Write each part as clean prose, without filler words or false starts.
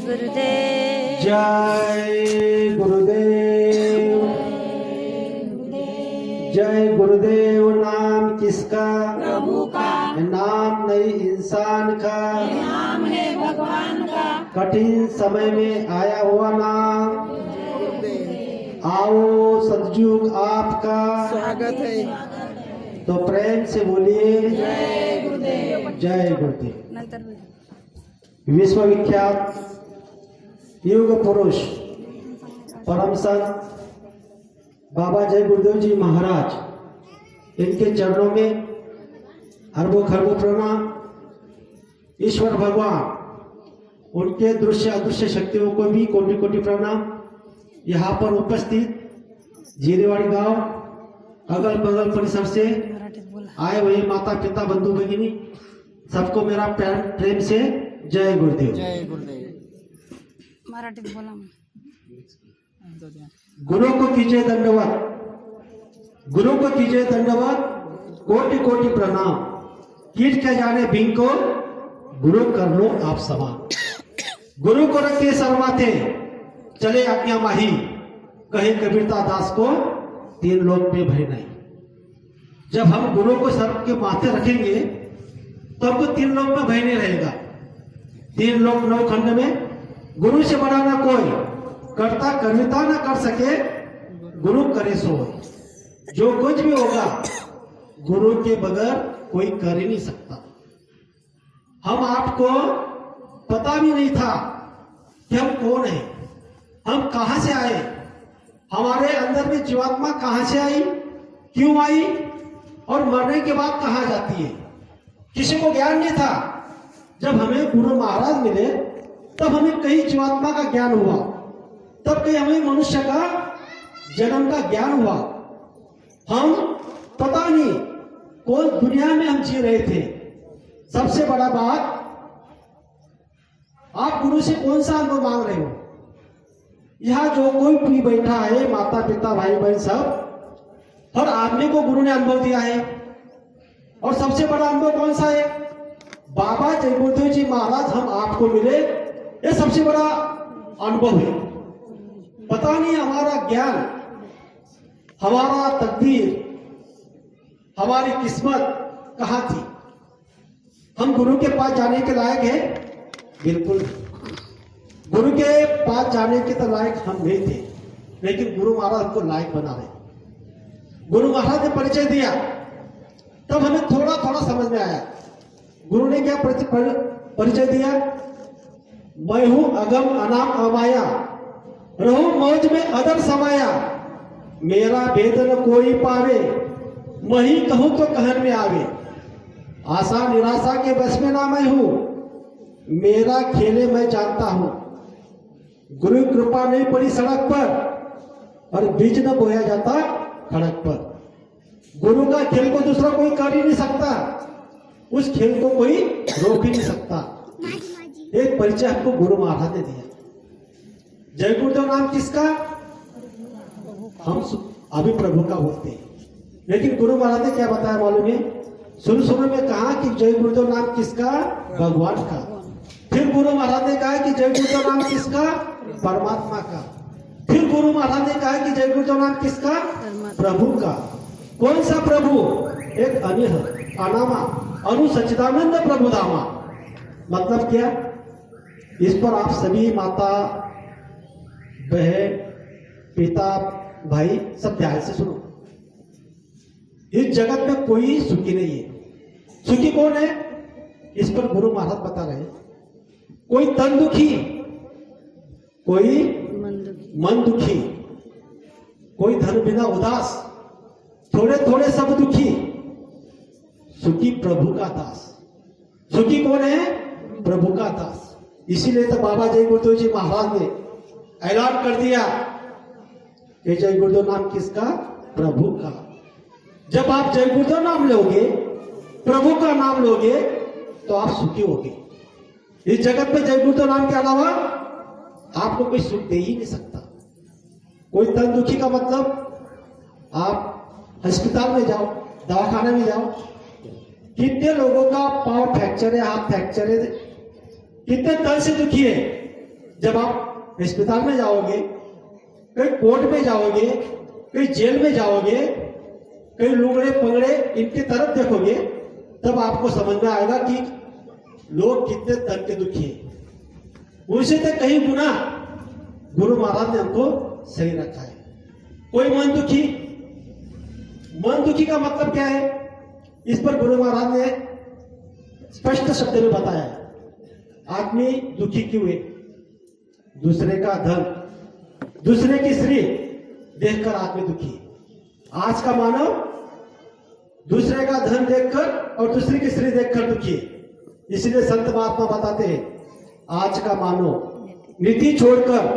गुरुदेव जय गुरुदेव। जय गुरुदेव नाम किसका? प्रभु का। नाम नहीं इंसान का, नाम है भगवान का। कठिन समय में आया हुआ नाम। आओ सतयुग आपका स्वागत है। तो प्रेम से बोलिए जय गुरुदेव। जय गुरुदेव। विश्वविख्यात युग पुरुष परम संत बाबा जय गुरुदेव जी महाराज, इनके चरणों में अरबों खरबों प्रणाम। ईश्वर भगवान, उनके दृश्य अदृश्य शक्तियों को भी कोटि कोटि प्रणाम। यहाँ पर उपस्थित जीरेवाड़ी गांव, अगल बगल परिसर से आए हुए माता पिता बंधु भगिनी, सबको मेरा प्रेम से जय गुरुदेव। जय गुरुदेव। मराठीत बोला। गुरु को कीजिए दंडवत, गुरु को कीजिए दंडवत, कोटि कोटि प्रणाम। कीट के जाने भीम को, गुरु कर लो आप समान। गुरु को रखे सर माथे, चले आज्ञा माही। कहे कबीरता दास को, तीन लोक में भय नहीं। जब हम गुरु को सर के माथे रखेंगे तो हमको तीन लोक में भय नहीं रहेगा। तीन लोक नौ खंड में गुरु से बड़ा ना कोई, करता कर्मिता ना कर सके, गुरु करे सो। जो कुछ भी होगा गुरु के बगैर कोई कर ही नहीं सकता। हम आपको पता भी नहीं था कि हम कौन है, हम कहां से आए, हमारे अंदर में जीवात्मा कहां से आई, क्यों आई और मरने के बाद कहां जाती है, किसी को ज्ञान नहीं था। जब हमें गुरु महाराज मिले तब हमें कई जीवात्मा का ज्ञान हुआ, तब कहीं हमें मनुष्य का जन्म का ज्ञान हुआ। हम पता नहीं कौन दुनिया में हम जी रहे थे। सबसे बड़ा बात, आप गुरु से कौन सा अनुभव मांग रहे हो? यहां जो कोई भी बैठा है, माता पिता भाई बहन सब, हर आदमी को गुरु ने अनुभव दिया है। और सबसे बड़ा अनुभव कौन सा है? बाबा जय गुरुदेव जी महाराज हम आपको मिले, ये सबसे बड़ा अनुभव है। पता नहीं हमारा ज्ञान, हमारा तकदीर, हमारी किस्मत कहां थी। हम गुरु के पास जाने के लायक है? बिल्कुल। गुरु के पास जाने के तो लायक हम नहीं थे, लेकिन गुरु महाराज को लायक बना रहे। गुरु महाराज ने परिचय दिया तब हमें थोड़ा थोड़ा समझ में आया। गुरु ने क्या परिचय दिया? मैं हूं अगम अनाम अमाया, रहूं मौज में अदर समाया। मेरा भेद न कोई पावे, मैं ही कहूं तो कहन में आवे। आशा निराशा के बस में ना मैं हूं, मेरा खेले मैं जानता हूं। गुरु कृपा नहीं पड़ी सड़क पर, और बीज न बोया जाता खड़क पर। गुरु का खेल को दूसरा कोई कर ही नहीं सकता, उस खेल को कोई रोक ही नहीं सकता। एक परिचय हमको गुरु महाराज ने दिया। जय गुरुदेव नाम किसका? हम अभी प्रभु का बोलते हैं, लेकिन गुरु महाराज ने क्या बताया मालूम है? शुरू में कहा कि जय गुरुदेव नाम किसका? भगवान का। फिर गुरु महाराज ने कहा कि जय गुरुदेव नाम किसका? परमात्मा का। फिर गुरु महाराज ने कहा कि जय गुरुदेव नाम किसका? प्रभु का। कौन सा प्रभु? एक अनिह अनामा अनु सच्चिदानंद प्रभु धामा। मतलब क्या? इस पर आप सभी माता बहन पिता भाई सब ध्यान से सुनो। इस जगत में कोई सुखी नहीं है। सुखी कौन है? इस पर गुरु महाराज बता रहे हैं। कोई तन दुखी, कोई मन दुखी, कोई धन बिना उदास, थोड़े थोड़े सब दुखी, सुखी प्रभु का दास। सुखी कौन है? प्रभु का दास। इसीलिए तो बाबा जय गुरुदेव जी महाराज ने ऐलान कर दिया कि जय गुरुदेव नाम किसका? प्रभु का। जब आप जय गुरुदेव नाम लोगे, प्रभु का नाम लोगे, तो आप सुखी होगे। इस जगत में जय गुरुदेव नाम के अलावा आपको कोई सुख दे ही नहीं सकता। कोई तन दुखी का मतलब, आप अस्पताल में जाओ, दवाखाने में जाओ, कितने लोगों का पांव फ्रैक्चर है, हाथ फ्रैक्चर है, कितने तन से दुखी है, जब आप अस्पताल में जाओगे, कहीं कोर्ट में जाओगे, कहीं जेल में जाओगे, कहीं लुगड़े पगड़े इनकी तरफ देखोगे, तब आपको समझ में आएगा कि लोग कितने तन के दुखी हैं। उनसे तो कहीं गुना गुरु महाराज ने हमको सही रखा है। कोई मन दुखी का मतलब क्या है, इस पर गुरु महाराज ने स्पष्ट शब्द में बताया। आदमी दुखी क्यों है? दूसरे का धन, दूसरे की स्त्री देखकर आदमी दुखी है। आज का मानव दूसरे का धन देखकर और दूसरी की स्त्री देखकर दुखी है। इसलिए संत महात्मा बताते हैं, आज का मानव नीति छोड़कर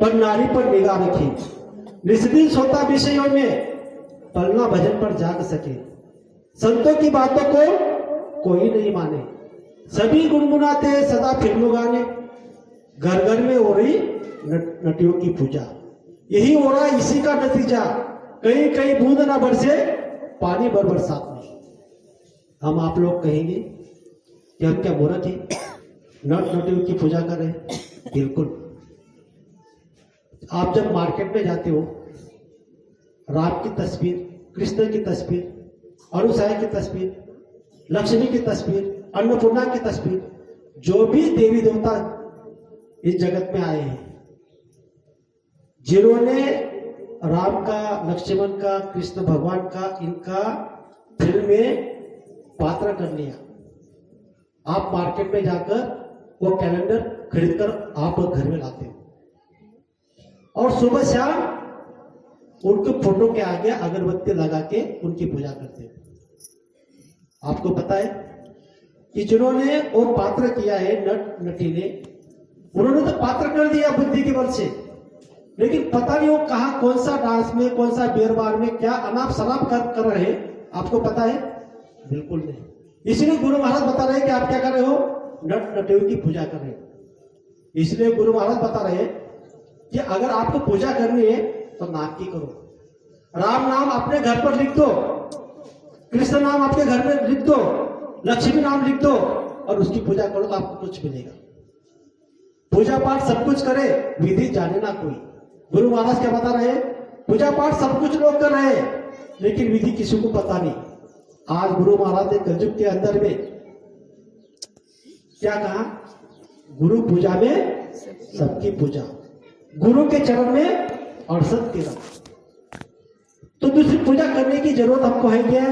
पर नारी पर निगाह रखे, निस्दिन सोता विषयों में पलना भजन पर जाग सके, संतों की बातों को कोई नहीं माने, सभी गुनगुनाते सदा फिल्म गाने, घर घर में हो रही नटियों की पूजा, यही हो रहा इसी का नतीजा, कहीं कहीं बूंद ना बरसे पानी बरसात में। हम आप लोग कहेंगे कि हम क्या मूर्ख हैं, नटियों की पूजा कर रहे हैं? बिल्कुल। आप जब मार्केट में जाते हो, राम की तस्वीर, कृष्ण की तस्वीर, अनुसाय की तस्वीर, लक्ष्मी की तस्वीर, अन्नपूर्णा की तस्वीर, जो भी देवी देवता इस जगत में आए हैं, जिन्होंने राम का, लक्ष्मण का, कृष्ण भगवान का, इनका फिल्म में पात्र कर लिया, आप मार्केट में जाकर वो कैलेंडर खरीदकर आप घर में लाते हो और सुबह शाम उनके फोटो के आगे अगरबत्ती लगा के उनकी पूजा करते हो। आपको पता है कि जिन्होंने वो पात्र किया है, नटी ने, उन्होंने तो पात्र कर दिया बुद्धि के बल से, लेकिन पता नहीं वो कहा, कौन सा डांस में, कौन सा बेरबार में क्या अनाप शनाप कर रहे हैं, आपको पता है? बिल्कुल नहीं। इसलिए गुरु महाराज बता रहे हैं कि आप क्या कर रहे हो, नटियों की पूजा कर रहे हो। इसलिए गुरु महाराज बता रहे हैं कि अगर आपको पूजा करनी है तो नाम की करो, राम नाम अपने घर पर लिख दो, कृष्ण नाम आपके घर में लिख दो, लक्ष्मी नाम लिख दो और उसकी पूजा करो तो आपको कुछ मिलेगा। पूजा पाठ सब कुछ करे, विधि जाने ना कोई। गुरु महाराज क्या बता रहे हैं? पूजा पाठ सब कुछ लोग कर रहे हैं, लेकिन विधि किसी को पता नहीं। आज गुरु महाराज ने कलयुग के अंदर में क्या कहा? गुरु पूजा में सबकी पूजा, गुरु के चरण में 68 तेरा। तो दूसरी पूजा करने की जरूरत हमको है क्या?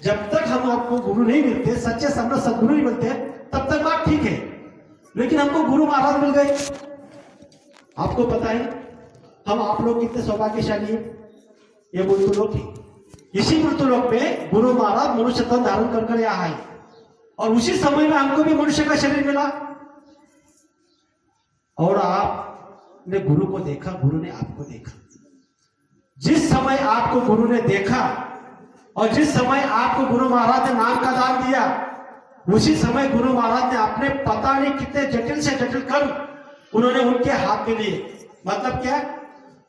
जब तक हम आपको गुरु नहीं मिलते, सच्चे सम्राट सदगुरु नहीं मिलते, तब तक बात ठीक है, लेकिन हमको गुरु महाराज मिल गए। आपको पता है हम आप लोग कितने सौभाग्यशाली हैं? ये मृत्युलोक है, इसी मृत्युलोक में गुरु महाराज मनुष्य तन धारण कर यहाँ आए और उसी समय में हमको भी मनुष्य का शरीर मिला और आपने गुरु को देखा, गुरु ने आपको देखा। जिस समय आपको गुरु ने देखा और जिस समय आपको गुरु महाराज ने नाम का दान दिया, उसी समय गुरु महाराज ने अपने पता नहीं कितने जटिल से जटिल कर्म उन्होंने उनके हाथ में लिए। मतलब क्या?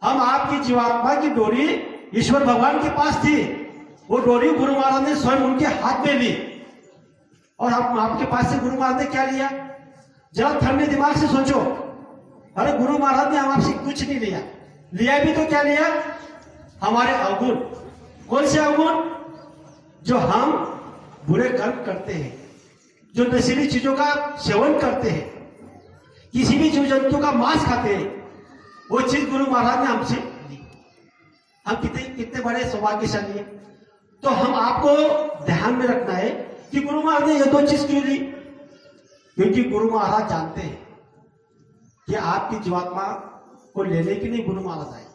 हम आपकी जीवात्मा की डोरी ईश्वर भगवान के पास थी, वो डोरी गुरु महाराज ने स्वयं उनके हाथ में ली और हम आपके पास से गुरु महाराज ने क्या लिया? जरा ठंडे दिमाग से सोचो। अरे गुरु महाराज ने हम आपसे कुछ नहीं लिया, लिया भी तो क्या लिया? हमारे अवगुण। कौन से अवगुण? जो हम बुरे कर्म करते हैं, जो नशीली चीजों का सेवन करते हैं, किसी भी जीव जंतु का मांस खाते हैं, वो चीज गुरु महाराज ने हमसे ली। हम कितने बड़े सौभाग्यशाली हैं। तो हम आपको ध्यान में रखना है कि गुरु महाराज ने ये दो चीज क्यों ली? क्योंकि गुरु महाराज जानते हैं कि आपकी जीवात्मा को लेने के लिए गुरु महाराज आए।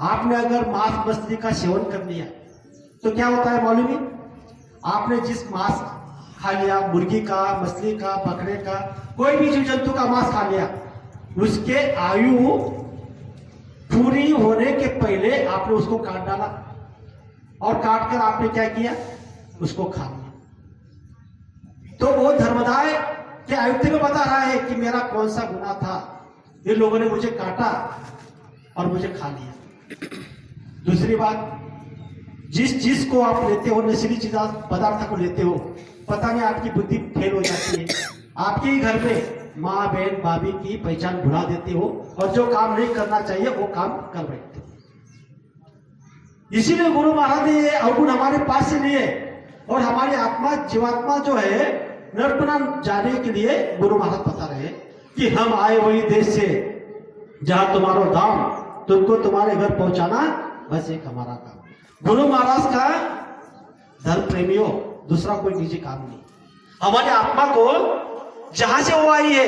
आपने अगर मांस मछली का सेवन कर लिया तो क्या होता है मालूम है? आपने जिस मांस खा लिया, मुर्गी का, मछली का, बकरे का, कोई भी जीव जंतु का मांस खा लिया, उसके आयु पूरी होने के पहले आपने उसको काट डाला और काट कर आपने क्या किया? उसको खा लिया। तो वो धर्मदाय के आयुक्त में बता रहा है कि मेरा कौन सा गुनाह था, ये लोगों ने मुझे काटा और मुझे खा लिया। दूसरी बात, जिस चीज को आप लेते हो, नशीली चीज पदार्थ को लेते हो, पता नहीं आपकी बुद्धि फेल हो जाती है। आपके ही घर में माँ बहन भाभी की पहचान भुला देते हो और जो काम नहीं करना चाहिए वो काम कर बैठते हो। इसीलिए गुरु महाराज ने ये अवगुण हमारे पास से लिए और हमारी आत्मा जीवात्मा जो है नरकना जाने के लिए गुरु महाराज बता रहे हैं कि हम आए वही देश से जहां तुम्हारा धाम, तुमको तुम्हारे घर पहुंचाना बस एक हमारा काम। गुरु महाराज का धर्म प्रेमियों दूसरा कोई निजी काम नहीं। हमारी आत्मा को जहां से वो आई है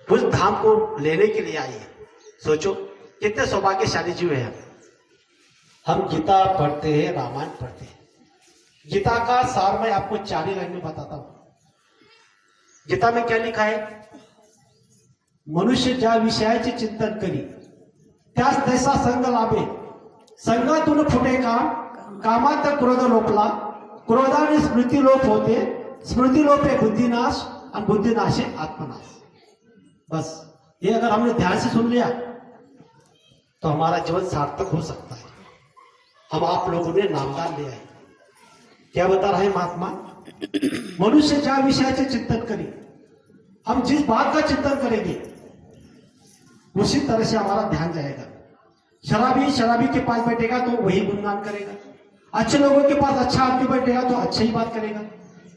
उस धाम को लेने के लिए आई है। सोचो कितने सौभाग्यशाली जीव है हम गीता पढ़ते हैं, रामायण पढ़ते हैं। गीता का सार मैं आपको 4 ही लाइन में बताता हूं। गीता में क्या लिखा है? मनुष्य ज्या विषयाचे चिंतन करी त्यास तैसा संग लाभे, संगातून फुटे काम, कामात क्रोध लोपला, क्रोधाने स्मृती लोप होते, स्मृती लोपे बुद्धिनाश और बुद्धिनाशे आत्मनाश। बस ये अगर हमने ध्यान से सुन लिया तो हमारा जीवन सार्थक हो सकता है। हम आप लोगों ने नामदान लिया है। क्या बता रहे हैं महात्मा? मनुष्य ज्या विषयाचे चिंतन करी, हम जिस बात का चिंतन करेंगे उसी तरह से हमारा ध्यान जाएगा। शराबी के पास बैठेगा तो वही गुणगान करेगा, अच्छे लोगों के पास अच्छा आदमी बैठेगा तो अच्छी ही बात करेगा।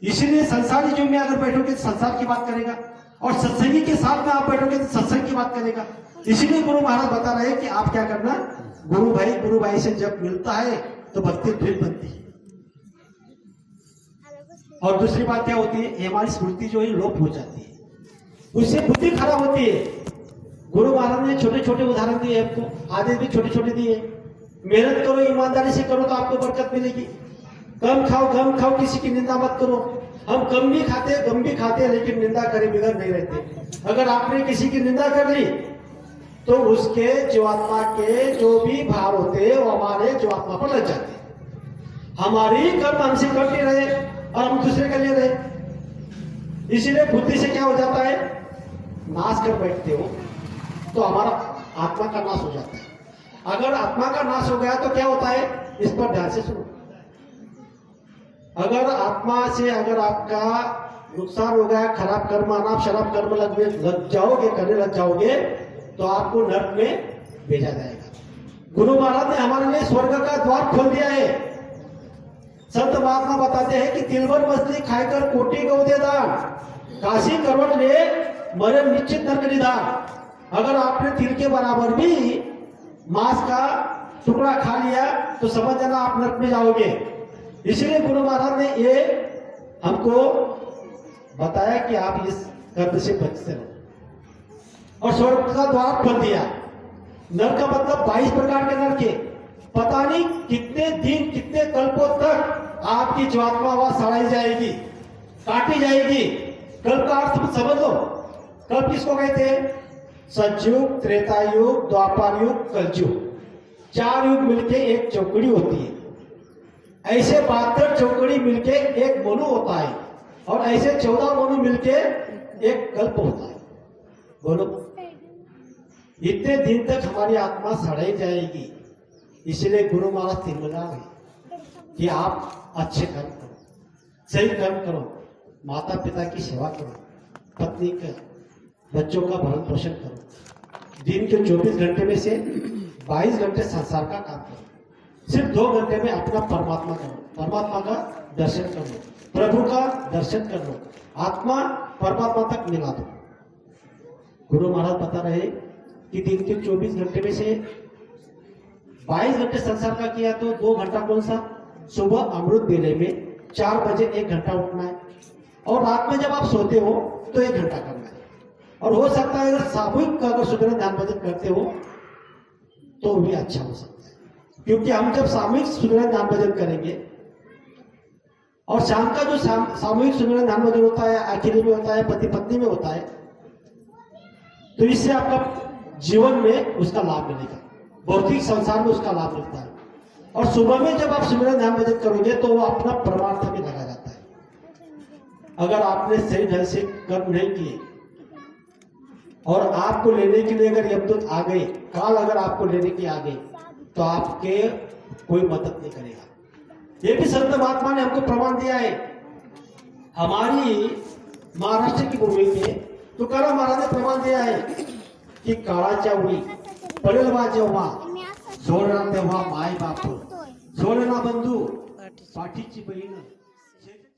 इसीलिए संसारी जीव में अगर बैठोगे तो संसार की बात करेगा और सत्संगी के साथ में आप बैठोगे तो सत्संग की बात करेगा। इसीलिए गुरु महाराज बता रहे हैं कि आप क्या करना, गुरु भाई से जब मिलता है तो भक्ति फिर बनती है। और दूसरी बात क्या होती है, हमारी स्मृति जो है लोप हो जाती है, उससे बुद्धि खराब होती है। गुरु महाराज ने छोटे छोटे उदाहरण दिए हमको, आदेश भी छोटे छोटे दिए। मेहनत करो, ईमानदारी से करो तो आपको बरकत मिलेगी। कम खाओ, किसी की निंदा मत करो। हम कम भी खाते, गम भी खाते, लेकिन निंदा करे बिगड़ नहीं रहते। अगर आपने किसी की निंदा कर ली तो उसके जीवात्मा के जो भी भार होते हैं वो हमारे जीवात्मा पर लग जाते हैं। हमारी कर्म हमसे करते रहे और हम दूसरे के लिए रहे। इसीलिए बुद्धि से क्या हो जाता है, नाश कर बैठते हो तो हमारा आत्मा का नाश हो जाता है। अगर आत्मा का नाश हो गया तो क्या होता है, इस पर ध्यान से सुनो। अगर आत्मा से अगर आपका नुकसान हो गया, खराब कर्म आना, शराब कर्म लग जाओगे, करने लग जाओगे तो आपको नरक में भेजा जाएगा। गुरु महाराज ने हमारे लिए स्वर्ग का द्वार खोल दिया है। संत महात्मा बताते हैं कि तिलवर मछली खाकर कोटि गौ दे दान, काशी करवट ले मरे निश्चित नरक निदान। अगर आपने तिल के बराबर भी मांस का टुकड़ा खा लिया तो समझ जाना आप नरक में जाओगे। इसलिए गुरु महाराज ने ये हमको बताया कि आप इस कर्म से बचते रहो और स्वर्ग का द्वार खोल दिया। नरक का मतलब 22 प्रकार के नरक है। पता नहीं कितने दिन कितने कल्पों तक आपकी जीवात्मा वहां सड़ाई जाएगी, काटी जाएगी। कल्प का अर्थ समझ लो। कल्प किसको कहते हैं? सतयुग, त्रेता युग, द्वापर युग, कलयुग। 4 युग मिलके एक चौकड़ी होती है। ऐसे 72 चौकड़ी मिलके एक मनु होता है और ऐसे 14 मनु मिलके एक कल्प होता है। बोलो, इतने दिन तक हमारी आत्मा सड़ाई जाएगी। इसलिए गुरु महाराज तिलमिला रहे कि आप अच्छे कर्म करो, सही कर्म करो, माता पिता की सेवा करो, पत्नी का, बच्चों का भरण पोषण करो। दिन के 24 घंटे में से 22 घंटे संसार का काम करो। सिर्फ 2 घंटे में अपना परमात्मा करो, परमात्मा का दर्शन कर लो, प्रभु का दर्शन कर लो, आत्मा परमात्मा तक मिला दो। गुरु महाराज बता रहे कि दिन के 24 घंटे में से 22 घंटे संसार का किया तो 2 घंटा कौन सा? सुबह अमृत बेले में 4 बजे 1 घंटा उठना है और रात में जब आप सोते हो तो 1 घंटा करना है। और हो सकता है अगर सामूहिक अगर सुबह ध्यान भजन करते हो तो भी अच्छा हो सकता है, क्योंकि हम जब सामूहिक सुबह ध्यान भजन करेंगे और शाम का जो सामूहिक सुबह ध्यान भजन होता है, अकेले में होता है, पति पत्नी में होता है, तो इससे आपका जीवन में उसका लाभ मिलेगा, भौतिक संसार में उसका लाभ मिलता है। और सुबह में जब आप सुबह ध्यान भजन करोगे तो वो अपना परमार्थ में लगा जाता है। अगर आपने सही ढंग से कर्म नहीं किए और आपको लेने के लिए अगर यमदूत आ गए, काल अगर आपको लेने के आ गए तो आपके कोई मदद नहीं करेगा। ये भी संत महात्मा ने हमको प्रमाण दिया है। हमारी महाराष्ट्र की भूमि में तुकाराम महाराज प्रमाण ते आहे की काळाच्या ओळी पडेल बा जेव्हा सोडणार तेव्हा माय बाप सोडणार बंधू पाठीची बहीण